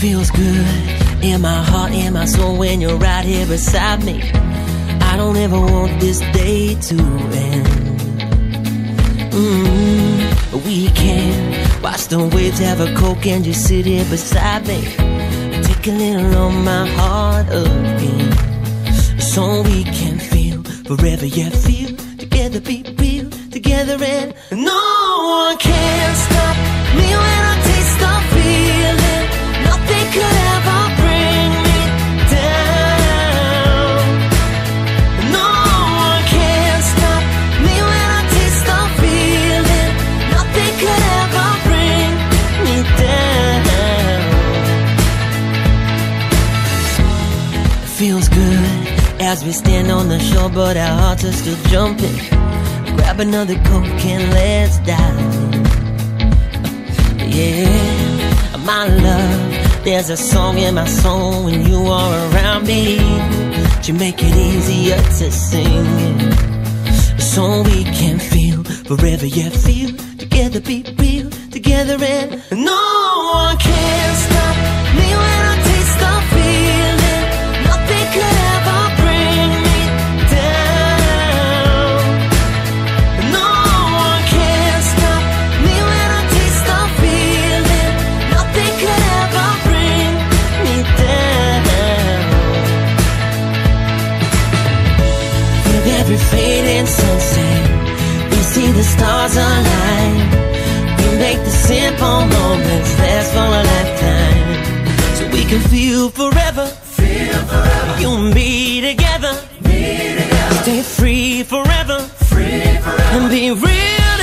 feels good in my heart, in my soul when you're right here beside me. I don't ever want this day to end. We can watch the waves, have a Coke and just sit here beside me. Take a little on my heart again, so we can feel forever, yeah, feel together, be real together, and no one can stop me when I taste the feeling. Nothing could ever bring me down. No one can stop me when I taste the feeling. Nothing could ever bring me down. It feels good as we stand on the shore, but our hearts are still jumping. Grab another Coke and let's dive in. Yeah, my love, there's a song in my soul when you are around me. You make it easier to sing it, so we can feel forever, yeah, feel together, be real together, and no one can stop me when I taste the feeling. Nothing could ever bring me down. No one can stop me when I taste the feeling. Nothing could ever bring me down. With every fading sunset, we see the stars align. We make the simple moments last for a lifetime, so we can feel forever. You and me together, stay free forever, and be real